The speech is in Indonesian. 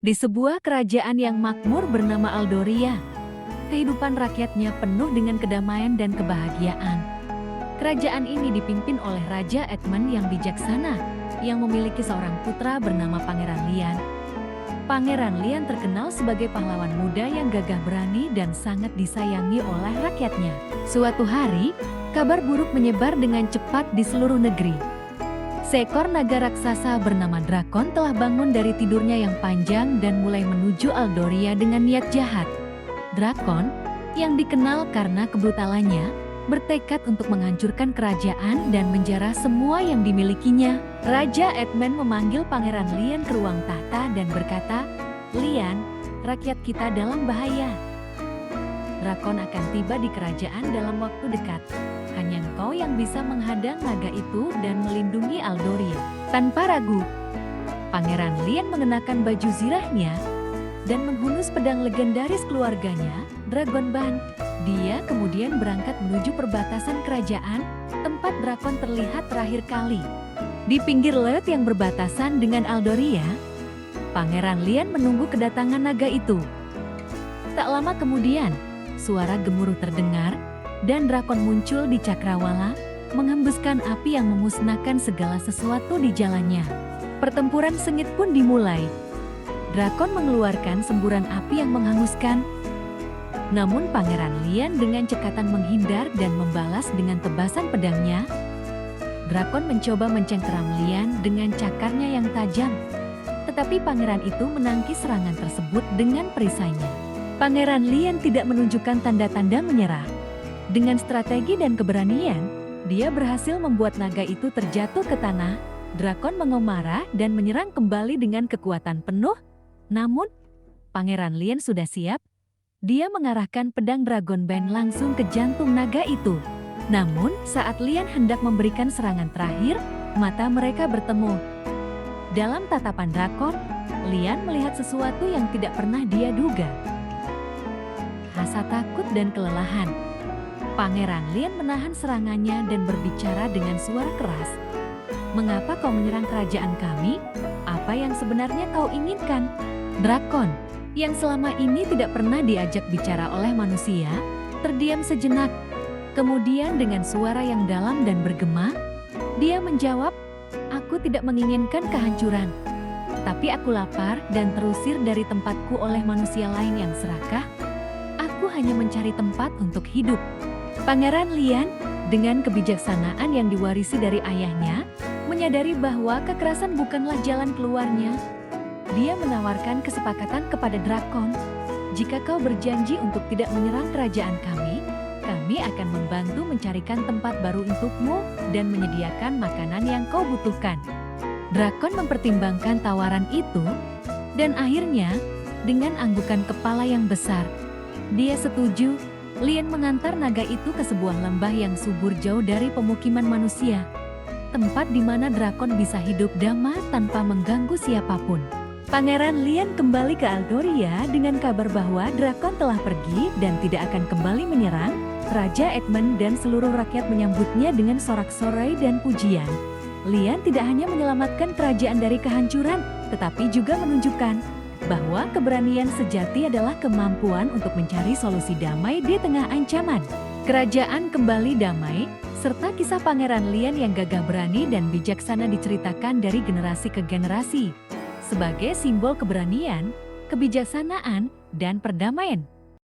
Di sebuah kerajaan yang makmur bernama Aldoria, kehidupan rakyatnya penuh dengan kedamaian dan kebahagiaan. Kerajaan ini dipimpin oleh Raja Edmund yang bijaksana, yang memiliki seorang putra bernama Pangeran Lian. Pangeran Lian terkenal sebagai pahlawan muda yang gagah berani dan sangat disayangi oleh rakyatnya. Suatu hari, kabar buruk menyebar dengan cepat di seluruh negeri. Seekor naga raksasa bernama Drakon telah bangun dari tidurnya yang panjang dan mulai menuju Aldoria dengan niat jahat. Drakon, yang dikenal karena kebrutalannya, bertekad untuk menghancurkan kerajaan dan menjara semua yang dimilikinya. Raja Edmund memanggil Pangeran Lian ke ruang tahta dan berkata, "Lian, rakyat kita dalam bahaya. Drakon akan tiba di kerajaan dalam waktu dekat. Hanya engkau yang bisa menghadang naga itu dan melindungi Aldoria." Tanpa ragu, Pangeran Lian mengenakan baju zirahnya dan menghunus pedang legendaris keluarganya, Dragonban. Dia kemudian berangkat menuju perbatasan kerajaan, tempat Drakon terlihat terakhir kali. Di pinggir laut yang berbatasan dengan Aldoria, Pangeran Lian menunggu kedatangan naga itu. Tak lama kemudian, suara gemuruh terdengar, dan Drakon muncul di cakrawala, menghembuskan api yang memusnahkan segala sesuatu di jalannya. Pertempuran sengit pun dimulai. Drakon mengeluarkan semburan api yang menghanguskan. Namun Pangeran Lian dengan cekatan menghindar dan membalas dengan tebasan pedangnya. Drakon mencoba mencengkeram Lian dengan cakarnya yang tajam. Tetapi pangeran itu menangkis serangan tersebut dengan perisainya. Pangeran Lian tidak menunjukkan tanda-tanda menyerah. Dengan strategi dan keberanian, dia berhasil membuat naga itu terjatuh ke tanah. Drakon mengomarah dan menyerang kembali dengan kekuatan penuh. Namun, Pangeran Lian sudah siap. Dia mengarahkan pedang Dragonban langsung ke jantung naga itu. Namun, saat Lian hendak memberikan serangan terakhir, mata mereka bertemu. Dalam tatapan Drakon, Lian melihat sesuatu yang tidak pernah dia duga. Rasa takut dan kelelahan. Pangeran Lian menahan serangannya dan berbicara dengan suara keras. "Mengapa kau menyerang kerajaan kami? Apa yang sebenarnya kau inginkan?" Drakon, yang selama ini tidak pernah diajak bicara oleh manusia, terdiam sejenak. Kemudian dengan suara yang dalam dan bergema, dia menjawab, "Aku tidak menginginkan kehancuran. Tapi aku lapar dan terusir dari tempatku oleh manusia lain yang serakah. Aku hanya mencari tempat untuk hidup." Pangeran Lian, dengan kebijaksanaan yang diwarisi dari ayahnya, menyadari bahwa kekerasan bukanlah jalan keluarnya. Dia menawarkan kesepakatan kepada Drakon, "Jika kau berjanji untuk tidak menyerang kerajaan kami akan membantu mencarikan tempat baru untukmu dan menyediakan makanan yang kau butuhkan." Drakon mempertimbangkan tawaran itu, dan akhirnya, dengan anggukan kepala yang besar, dia setuju. Lian mengantar naga itu ke sebuah lembah yang subur jauh dari pemukiman manusia, tempat di mana Drakon bisa hidup damai tanpa mengganggu siapapun. Pangeran Lian kembali ke Aldoria dengan kabar bahwa Drakon telah pergi dan tidak akan kembali menyerang. Raja Edmund dan seluruh rakyat menyambutnya dengan sorak-sorai dan pujian. Lian tidak hanya menyelamatkan kerajaan dari kehancuran, tetapi juga menunjukkan bahwa keberanian sejati adalah kemampuan untuk mencari solusi damai di tengah ancaman. Kerajaan kembali damai, serta kisah Pangeran Lian yang gagah berani dan bijaksana diceritakan dari generasi ke generasi, sebagai simbol keberanian, kebijaksanaan, dan perdamaian.